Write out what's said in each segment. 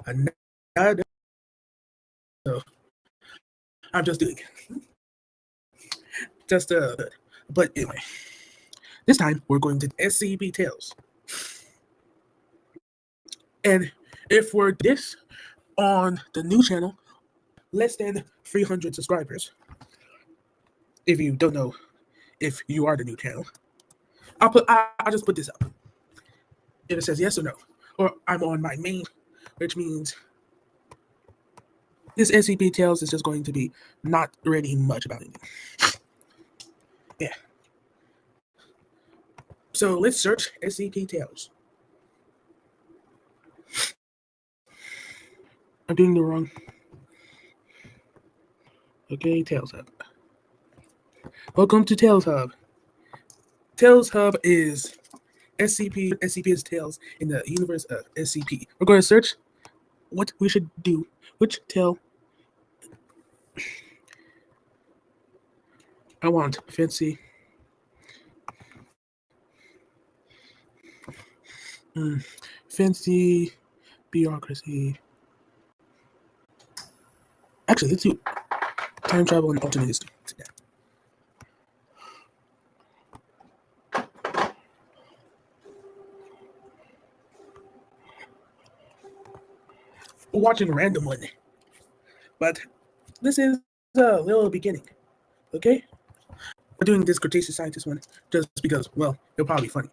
another. So I'm just doing just but anyway, this time we're going to SCP Tales, and if we're this on the new channel, less than 300 subscribers. If you don't know, if you are the new channel, I'll just put this up. If it says yes or no, or I'm on my main, which means this SCP Tales is just going to be not really much about anything. Yeah. So let's search SCP Tales. I'm doing the wrong. Okay, Tales Hub. Welcome to Tales Hub. Tales Hub is SCP. SCP is Tales in the universe of SCP. We're going to search what we should do. Which tale? I want fancy. Fancy bureaucracy. Actually, let's do time travel and alternate history. We're watching a random one, but this is a little beginning. Okay, we're doing this Cretaceous scientist one just because, well, it'll probably be funny.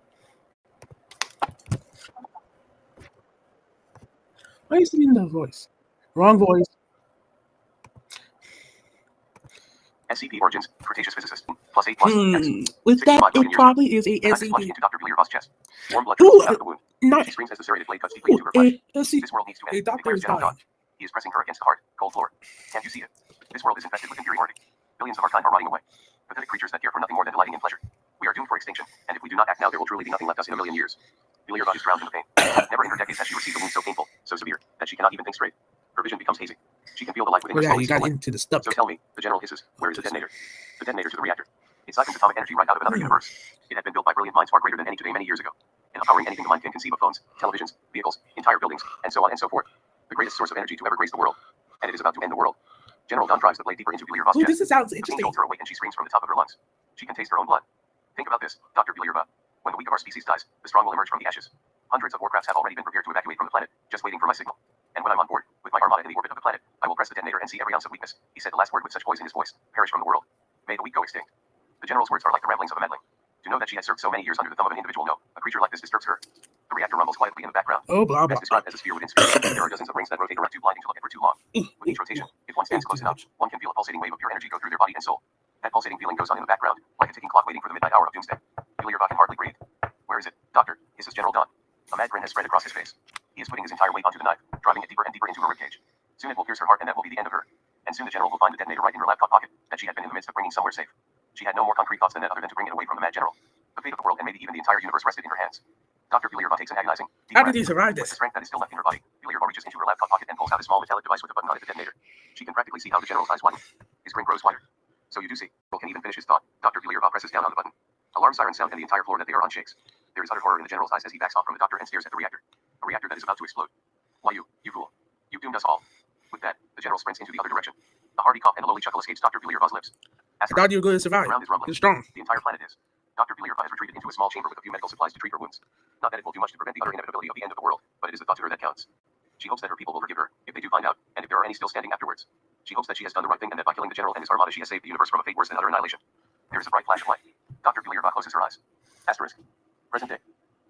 Why are you singing the voice? Wrong voice. SCP Origins, Cretaceous physicist, plus 8 plus X. With that, it probably is a SCP. Into Dr. Villiers' chest. Warm blood comes out of the wound. Not She screams as the serrated blade cuts deeply into her flesh. This world needs to end. A doctor is dying. He is pressing her against the hard, cold floor. Can't you see it? This world is infested with inferiority. Billions of our kind are rotting away. Pathetic creatures that care for nothing more than delighting in pleasure. We are doomed for extinction, and if we do not act now, there will truly be nothing left us in a million years. Villiers is drowned in the pain. Never in her decades has she received a wound so painful, so severe, that she cannot even think straight. Her vision becomes hazy. She can feel the life within her slowly. You got into the stuff. So tell me, the general hisses, where is the detonator? The detonator to the reactor. It siphons atomic energy right out of another universe. It had been built by brilliant minds far greater than any today many years ago, and powering anything the mind can conceive of: phones, televisions, vehicles, entire buildings, and so on and so forth. The greatest source of energy to ever grace the world. And it is about to end the world. General Dawn drives the blade deeper into Villiers' chest. This sounds The pain interesting. jolts her awake and she screams from the top of her lungs. She can taste her own blood. Think about this, Dr. Villiers. When the weak of our species dies, the strong will emerge from the ashes. Hundreds of warcrafts have already been prepared to evacuate from the planet, just waiting for my signal. And when I'm on board, with my armada in the orbit of the planet, I will press the detonator and see every ounce of weakness. He said the last word with such poise in his voice. Perish from the world. May the weak go extinct. The general's words are like the ramblings of a madling. To know that she had served so many years under the thumb of an individual, no, a creature like this disturbs her. The reactor rumbles quietly in the background. Oh, blah, blah. Best described as a sphere within sphere. There are dozens of rings that rotate around, too blinding to look at for too long. With each rotation, if one stands close enough, one can feel a pulsating wave of pure energy go through their body and soul. That pulsating feeling goes on in the background, like a ticking clock waiting for the midnight hour of doomsday. Villiers can hardly breathe. Where is it, Doctor? Hisses General Dawn. A mad grin has spread across his face. He is putting his entire weight onto the knife, driving it deeper and deeper into her ribcage. Soon it will pierce her heart, and that will be the end of her. And soon the general will find the detonator right in her laptop pocket, that she had been in the midst of bringing somewhere safe. She had no more concrete thoughts than that, other than to bring it away from the mad general. The fate of the world and maybe even the entire universe rested in her hands. Dr. Villiers takes an agonizing deep How breath. did he survive With this? the strength that is still left in her body, Villiers reaches into her laptop pocket and pulls out a small metallic device with a button on it, the detonator. She can practically see how the general's eyes widen. His grin grows wider. So you do see. Will can even finish his thought. Dr. Villiers presses down on the button. Alarm sirens sound and the entire floor that they are on shakes. There is utter horror in the general's eyes as he backs off from the doctor and stares at the reactor. A reactor that is about to explode. Why you fool. You've doomed us all. With that, the general sprints into the other direction. A hearty cough and a lowly chuckle escapes Dr. Villiers' lips. I thought you were going to survive. The ground is rumbling. You're strong. The entire planet is. Dr. Villiers has retreated into a small chamber with a few medical supplies to treat her wounds. Not that it will do much to prevent the utter inevitability of the end of the world, but it is the thought to her that counts. She hopes that her people will forgive her, if they do find out, and if there are any still standing afterwards. She hopes that she has done the right thing and that by killing the general and his armada she has saved the universe from a fate worse than utter annihilation. There is a bright flash of light. Dr. Villiers closes her eyes. Asterisk. Present day.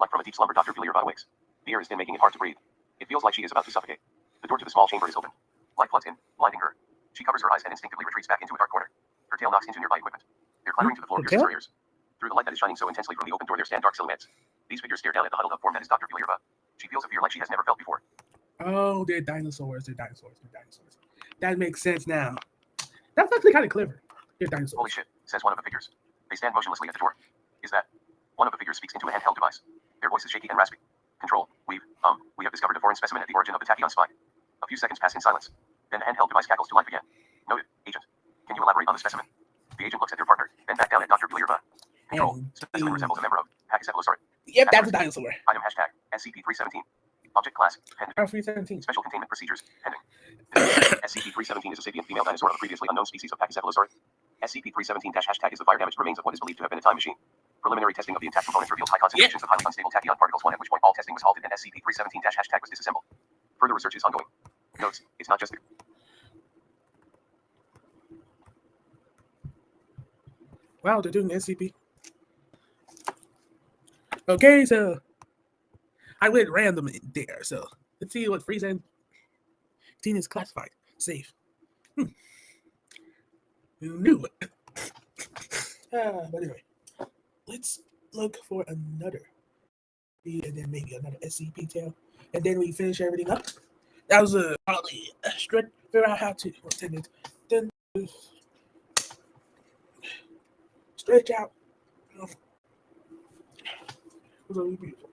Like from a deep slumber, Dr. Villiers wakes. The air is thin, making it hard to breathe. It feels like she is about to suffocate. The door to the small chamber is open. Light floods in, blinding her. She covers her eyes and instinctively retreats back into a dark corner. Her tail knocks into nearby equipment. They're clattering to the floor, pierces her ears. Through the light that is shining so intensely from the open door, there stand dark silhouettes. These figures stare down at the huddled up form that is Dr. Villiers. She feels a fear like she has never felt before. Oh, they're dinosaurs. That makes sense now. That's actually kind of clever. They're dinosaurs. Holy shit, says one of the figures. They stand motionlessly at the door. Is that? One of the figures speaks into a handheld device. Their voice is shaky and raspy. Control, we have discovered a foreign specimen at the origin of the tachyon spine. A few seconds pass in silence. Then the handheld device cackles to life again. Noted, agent. Can you elaborate on the specimen? The agent looks at their partner, then back down at Dr. Villiers. Control, specimen resembles a member of Pachycephalosaurid. Yep, that's a dinosaur. Item hashtag SCP-317. Object class. Pending. R317. Special containment procedures. Pending. SCP-317 is a sapient female dinosaur of a previously unknown species of Pachycephalosaurus. SCP-317- hashtag is the fire damaged remains of what is believed to have been a time machine. Preliminary testing of the intact components revealed high concentrations of highly unstable tachyon particles, one at which point all testing was halted and SCP-317- hashtag was disassembled. Further research is ongoing. Notes: it's not just the... Wow, they're doing SCP. Okay, so I went random in there. So let's see what Freezan is classified. Safe. Who knew it? But anyway, let's look for another. And then maybe another SCP tail. And then we finish everything up. That was probably a stretch. Figure out how to 10 minutes. Then stretch out. It was really beautiful.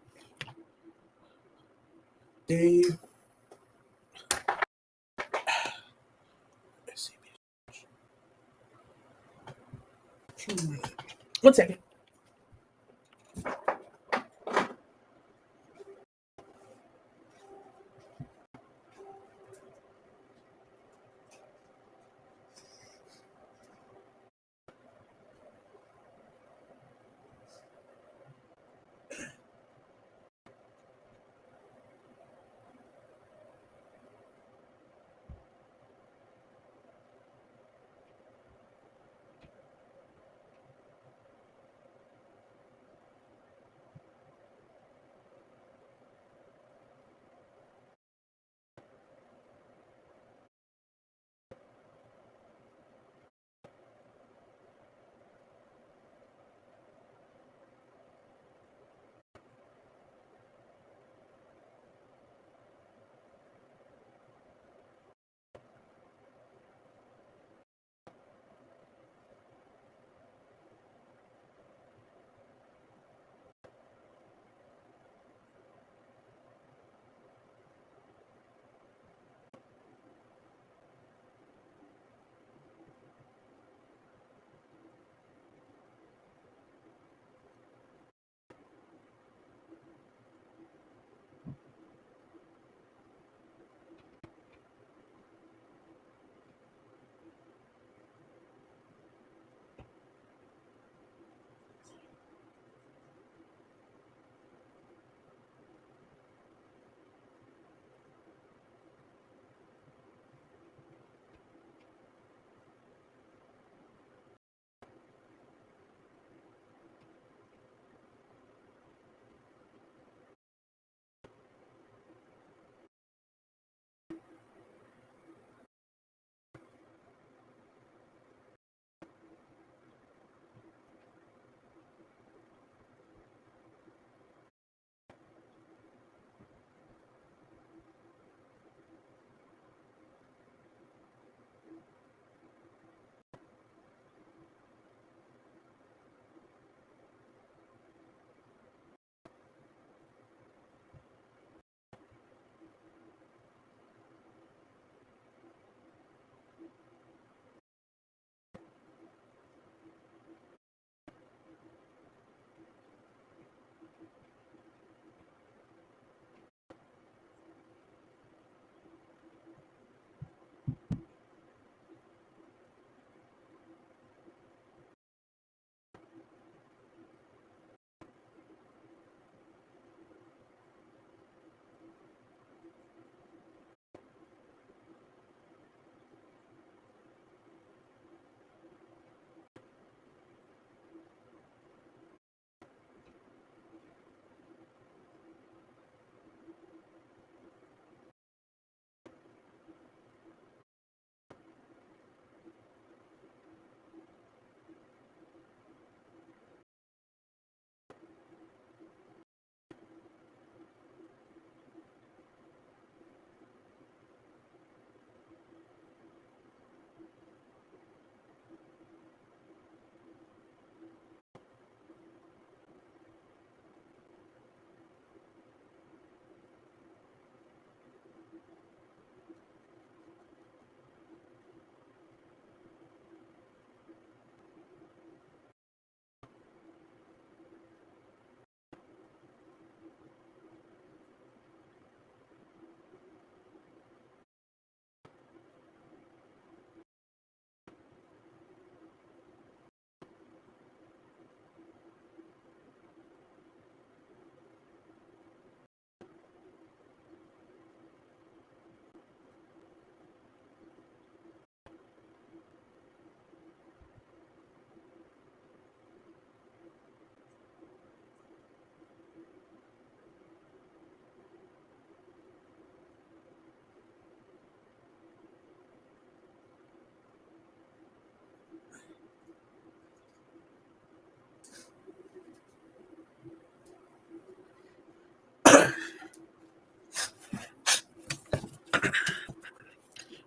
Dave. SCP. 1 second.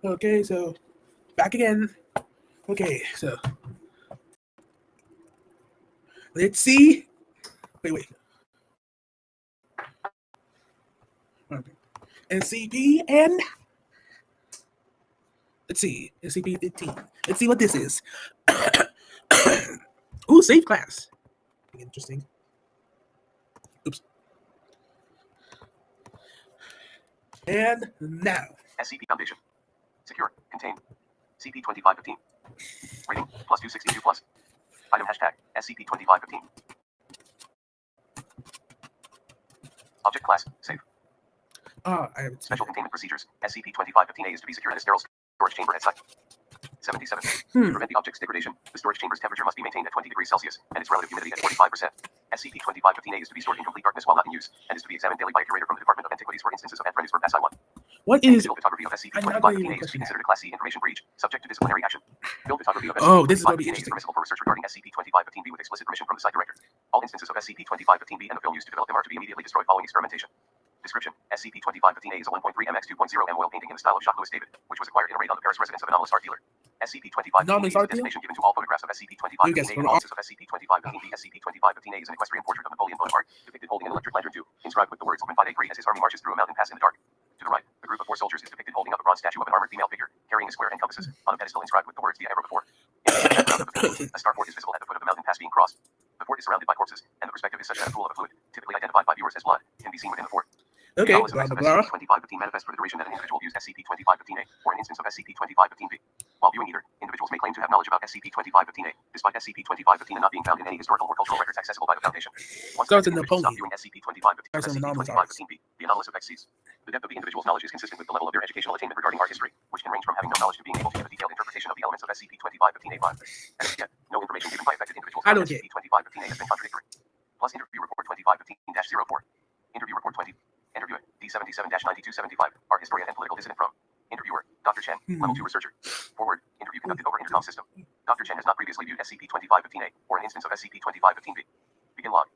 Okay, so back again. Okay, so let's see. Wait. Okay. SCP and let's see, SCP-15. Let's see what this is. Ooh, safe class. Interesting. Oops. And now. SCP Foundation. Secure. Contain. CP-2515. Rating. Plus 262 plus. Item hashtag. SCP-2515. Object class. Safe. I haven't seen Special it. containment procedures. SCP-2515-A is to be secured in a sterile storage chamber at site. 77. To prevent the object's degradation, the storage chamber's temperature must be maintained at 20 degrees Celsius, and its relative humidity at 45%. SCP-2515-A is to be stored in complete darkness while not in use, and is to be examined daily by a curator from the Department of Antiquities for instances of Anthrax or Passai 1. What Any is? digital photography of I'm not going to SCP-2515-A even is to be question considered a Class C information breach, subject to disciplinary action. Film photography of Oh, this is gonna be SCP-2515-A is interesting. permissible for research regarding SCP-2515-B with explicit permission from the site director. All instances of SCP-2515-B and the film used to develop them are to be immediately destroyed following experimentation. Description: SCP-2515-A is a 1.3 mx 2.0 M oil painting in the style of Jacques Louis David, which was acquired in a raid on the Paris residence of an anomalous art dealer. SCP-2515-B Anomalous is a art dealer? designation given to all photographs of You SCP-2515-A guys and from analysis of SCP-2515-B. SCP-2515-A is an equestrian portrait of Napoleon Bonaparte, depicted holding an electric lantern 2, inscribed with the words "Open 583" as his army marches through a mountain pass in the dark. To the right, a group of 4 soldiers is depicted holding up a bronze statue of an armored female figure, carrying a square and compasses, on a pedestal inscribed with the words "Via Ever Before." In the background of the painting, a star fort is visible at the foot of the mountain pass being crossed. The fort is surrounded by corpses, and the perspective is such that a pool of a fluid, typically identified by viewers as blood, can be seen within the fort. Okay, The blah analysis blah of blah. SCP-2515 manifests for the duration that an individual used SCP-2515-A, or an instance of SCP-2515-B. While viewing either, individuals may claim to have knowledge about SCP-2515-A, despite SCP-2515 not being found in any historical or cultural records accessible by the Foundation. Once Starts in individuals stop Napoleon. viewing SCP-2515 That's or an anomalous art. SCP-2515-B, the anomalous effect cease. The depth of the individual's knowledge is consistent with the level of their educational attainment regarding art history, which can range from having no knowledge to being able to give a detailed interpretation of the elements of SCP-2515-A5. As of yet, no information given by affected individuals I about don't get. SCP-2515-A has been contradictory. Plus Interview Report 2515-04. Interview Report 20. Interviewer, D77-9275, art historian and political dissident from. Interviewer, Dr. Chen, Level 2 researcher. Forward, interview conducted over intercom system. Dr. Chen has not previously viewed SCP-2515-A, or an instance of SCP-2515-B. Begin log.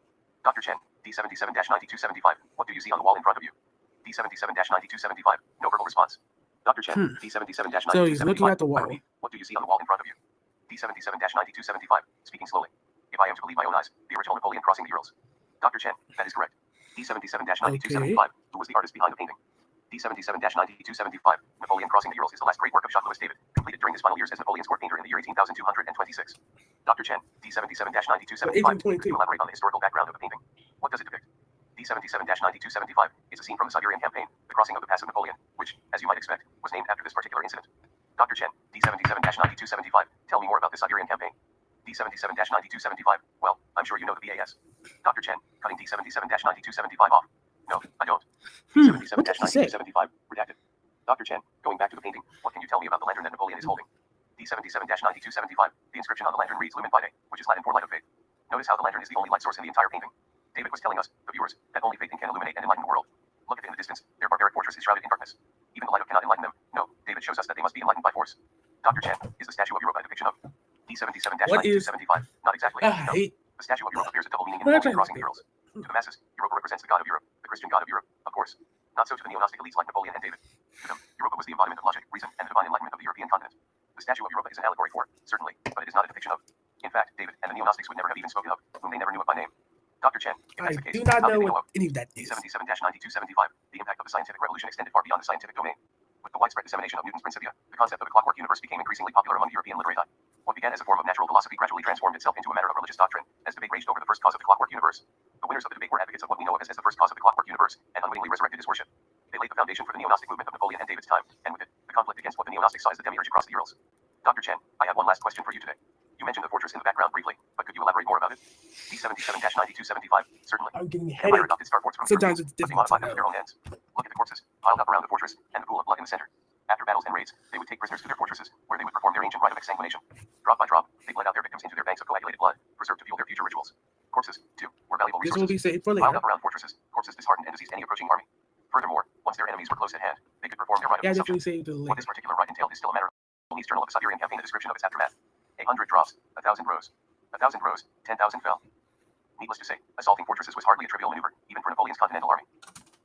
Dr. Chen, D77-9275, what do you see on the wall in front of you? D77-9275, no verbal response. Dr. Chen, D77-9275, So he's looking at the I wall. repeat, what do you see on the wall in front of you? D77-9275, speaking slowly. If I am to believe my own eyes, the original Napoleon crossing the Urals. Dr. Chen, that is correct. D77-9275, who was the artist behind the painting? D77-9275, Napoleon crossing the Urals is the last great work of Jacques Louis David, completed during his final years as Napoleon's court painter in the year 18,226. Dr. Chen, D77-9275, could you elaborate on the historical background of the painting? What does it depict? D77-9275 is a scene from the Siberian campaign, the crossing of the Pass of Napoleon, which, as you might expect, was named after this particular incident. Dr. Chen, D77-9275, tell me more about the Siberian campaign. D77-9275, well, I'm sure you know the BAS. Dr. Chen, cutting D77-9275 off. No, I don't. D77-9275, redacted. Dr. Chen, going back to the painting, what can you tell me about the lantern that Napoleon is holding? D77-9275, the inscription on the lantern reads Lumen Fide, which is Latin for light of faith. Notice how the lantern is the only light source in the entire painting. David was telling us, the viewers, that only faith can illuminate and enlighten the world. Look at it in the distance, their barbaric fortress is shrouded in darkness. Even the light of cannot enlighten them. No, David shows us that they must be enlightened by force. Dr. Chen, is the statue of Europa a depiction of D77-9275? Not exactly. I No. hate. The statue of Europa bears a double meaning in What Napoleon am I crossing the Urals. To the masses, Europa represents the god of Europe, the Christian god of Europe, of course. Not so to the neo-Gnostic elites like Napoleon and David. To them, Europa was the embodiment of logic, reason, and the divine enlightenment of the European continent. The statue of Europa is an allegory for, certainly, but it is not a depiction of. In fact, David and the neo-Gnostics would never have even spoken of, whom they never knew of by name. Dr. Chen, if I that's the case, do not how know did they know what of any of that is. D77-9275, the impact of the scientific revolution extended far beyond the scientific domain. With the widespread dissemination of Newton's Principia, the concept of a clockwork universe became increasingly popular among European literati. What began as a form of natural philosophy gradually transformed itself into a matter of religious doctrine, as debate raged over the first cause of the clockwork universe. The winners of the debate were advocates of what we know of as the first cause of the clockwork universe, and unwittingly resurrected his worship. They laid the foundation for the neo-Gnostic movement of Napoleon and David's time, and with it, the conflict against what the neo-Gnostics saw as the demiurge across the Urals. Dr. Chen, I have one last question for you today. You mentioned the fortress in the background briefly, but could you elaborate more about it? D77-9275, certainly. I'm getting The Empire headache. adopted star forts from Sometimes Europeans, it's but they difficult to modified them to their know. own ends. Look at the corpses, piled up around the fortress, and the pool of blood in the center. After battles and raids, they would take prisoners to their fortresses, where they would perform their ancient rite of exsanguination. Drop by drop, they bled out their victims into their banks of coagulated blood, preserved to fuel their future rituals. Corpses, too, were valuable This will resources. be saved for Piled later. up around fortresses, corpses disheartened and diseased any approaching army. Furthermore, once their enemies were close at hand, they could perform their rite of Yeah, consumption. definitely saved it What this later. particular rite entailed is still a matter of Napoleon's journal of the Siberian campaign, a description of its aftermath. 100 drops, 1,000 rose. 1,000 rose, 10,000 fell. Needless to say, assaulting fortresses was hardly a trivial maneuver, even for Napoleon's continental army.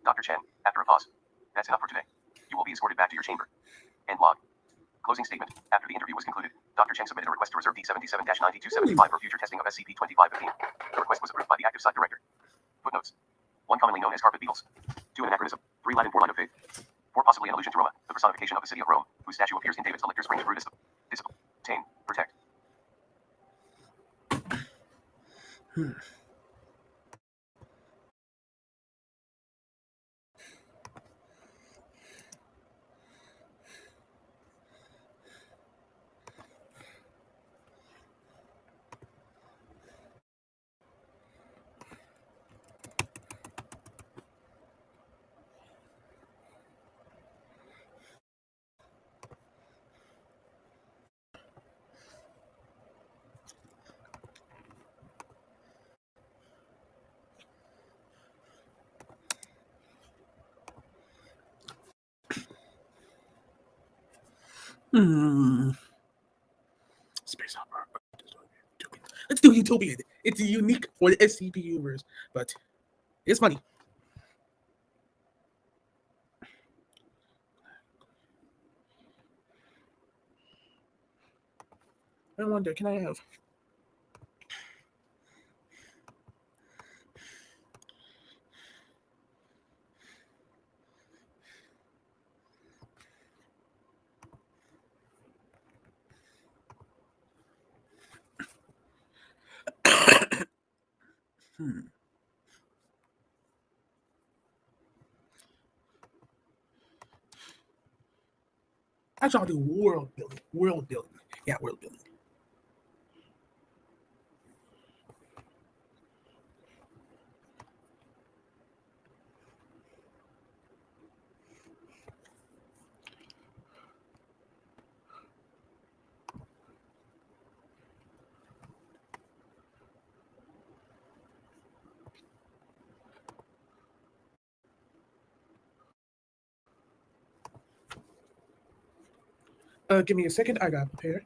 Dr. Chen, after a pause. That's enough for today. You will be escorted back to your chamber. End log. Closing statement. After the interview was concluded, Dr. Cheng submitted a request to reserve D77-9275 for future testing of SCP-2515. The request was approved by the active site director. Footnotes. 1 commonly known as carpet beetles. 2 an anachronism. 3 Latin 4 line of faith. 4 possibly an allusion to Roma, the personification of the city of Rome, whose statue appears in David's Elector Springs Brutus. Discipline. Tame. Protect. Space opera. Let's do Utopian. It's unique for the SCP universe, but it's funny. I wonder, can I have? Actually, I'll do world building. World building. Yeah, world building. Give me a second. I got prepared.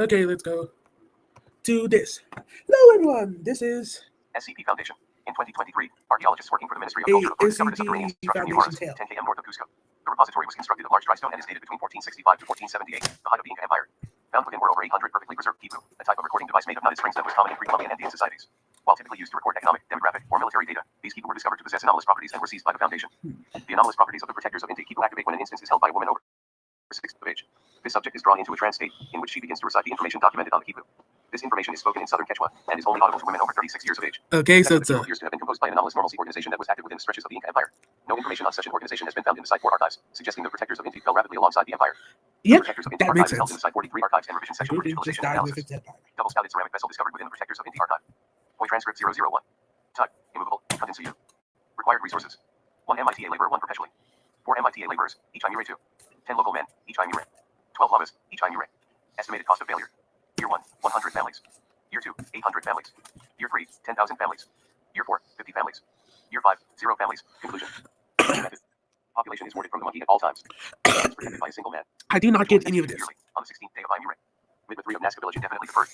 Okay, let's go to this. Hello, everyone. This is SCP Foundation. In 2023, archaeologists working for the Ministry of A Culture discovered a subterranean SCP structure near Foundation Juarez, tale. 10 km north of Cusco. The repository was constructed of large dry stone and is dated between 1465 to 1478, the height of the Inca Empire. Found within were over 800 perfectly preserved quipu, a type of recording device made of knotted strings that was common in pre-Columbian Andean societies. While typically used to record economic, demographic, or military data, these quipu were discovered to possess anomalous properties and were seized by the Foundation. The anomalous properties of the protectors of Inti quipu activate when an instance is held by a woman over 6 of age. This subject is drawn into a trance state, in which she begins to recite the information documented on the quipu. This information is spoken in southern Quechua, and is only audible to women over 36 years of age. Okay, so The it's appears to have been composed by an anomalous normalcy organization that was active within the stretches of the Inca Empire. No information on such an organization has been found in the Site 4 archives, suggesting the protectors of Inti fell rapidly alongside the Empire. Yep, The protectors of Inti that archive makes is held in sense. the Site 43 archives and revision section for It just digitalization and died with analysis. its empire. Double-spouted ceramic vessel discovered within the protectors of Inti archive. Point transcript 001. Type, immovable, cut in situ. Required resources. 1 MITA laborer, 1 perpetually. 4 MITA laborers, each IMURE 2. 10 local men, each IMURE. 12 lavas, each IMURE. Estimated cost of failure. Year 1, 100 families. Year 2, 800 families. Year 3, 10,000 families. Year 4, 50 families. Year 5, 0 families. Conclusion. Method. Population is warded from the monkey at all times. It's protected by a single man. I do not get any of this. Yearly, on the 16th day of IMURE. Midway 3 of Nazca Village indefinitely deferred.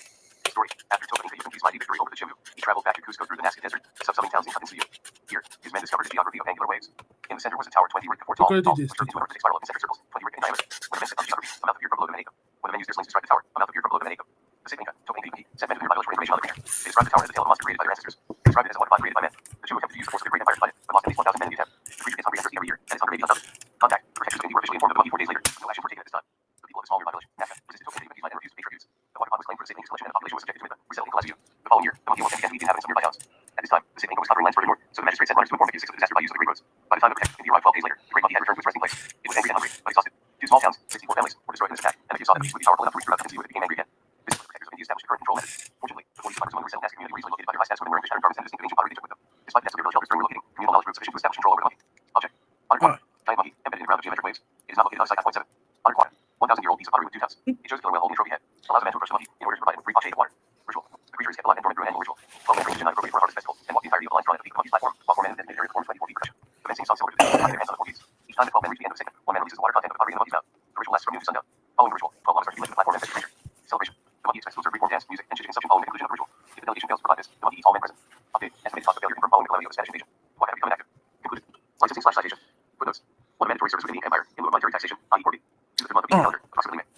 Story. After Topa Inca Yupanqui's mighty victory over the Chimbu, he traveled back to Cusco through the Nazca Desert, subsumming towns in Cutinciju. Here, his men discovered a geography of angular waves. In the center was a tower 20 rick to 4 tall, We're gonna do this. which curved into an orthotic spiral of concentric circles, 20 rick in diameter. When the men set on geography, a mouth appeared from below the Menaco. When the men used their slings to strike the tower, a mouth appeared from below the Menaco. The Sith Inca, Topa Inca Yupanqui, sent men to the nearby village for information on the creature. They described the tower as the tail of a monster created by their ancestors. They described it as a waterfly created by men. The Chimbu attempted to use the force of the great empire to fight it, but lost at least 1,000 men in the attempt. The creature gets hungry and thirsty every year, and its hunger may be unbounded. Contact. The protectors of Indy were officially informed of the monkey 4 days later. No actions were taken at this time. The people of the small nearby village, Nazca, resisted Topa Inca Yupanqui's might and refused to pay tributes. The water pot was claimed for the Sith Inca's collection, and the population was subjected to Mitha, resettled in Kalasiu. The following year, the monkey began to eat the inhabitants of nearby towns. At this time, the Sith Inca was conquering lands further north, so the magistrate sent runners to inform the physics of the disaster by use of the great roads. By the time the protectors of Indy arrived 12 days later, the great monkey had returned to its resting place. It was angry and hungry, but exhausted. 2 small towns, 64 families, were destroyed in this attack, and the few saw that the beast would be powerful enough to reach throughout the Cutinciju, it became angry again. This is when the protectors of Indy established the current control method. Fortunately, the 40 survivors among the resettled Nazca community were easily located by their high status women wearing fish pattern garments and distinct ancient pottery they took with them. Despite the deaths of their village elders during relocating, communal knowledge proved sufficient to establish control over the monkey. Object. Honored quadrant. Giant monkey, embedded in the ground of geometric waves. It is not located on site 9.7. Honored quadrant. 1,000-year-old piece of pottery with 2 towns. It shows a killer whale holding a trophy head. Allows a man to approach the monkey in order to provide him with free pot shade of water. Ritual. The creature is kept alive and dormant through an annual ritual. 12 men bring the appropriate for a harvest festival, and walk the entirety of the line drawn at the peak of the monkey's platform, while 4 men in the designated area perform 24 feet percussion. The men sing songs similar to this, tying their hands on the 4 keys. Each time the 12 men reach the end of the segment, 1 man releases the water content of the pottery in the monkey's mouth. The ritual lasts from noon to sundown. Following the ritual, 12 llamas are to be led to the platform and fetch the creature. Celebration. The monkey expects to observe reform dance, music, and chicken consumption following the conclusion of the ritual. If the delegation fails to provide this, the monkey eats all men present. Update. Estimated cost of failure confirmed following the calamity of the Spanish invasion. Why have become inactive? Concluded. Licensing/citation. Footnotes. 1 mandatory service within the Inca Empire, in lieu of monetary taxation, i.e. 40. To the 5th month of the Inca calendar, approximately May.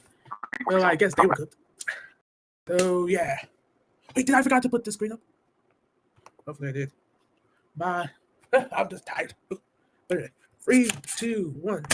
Well, I guess they were good. So, yeah. Wait, did I forgot to put the screen up? Hopefully I did. Bye. I'm just tired. Okay. 3, 2, 1.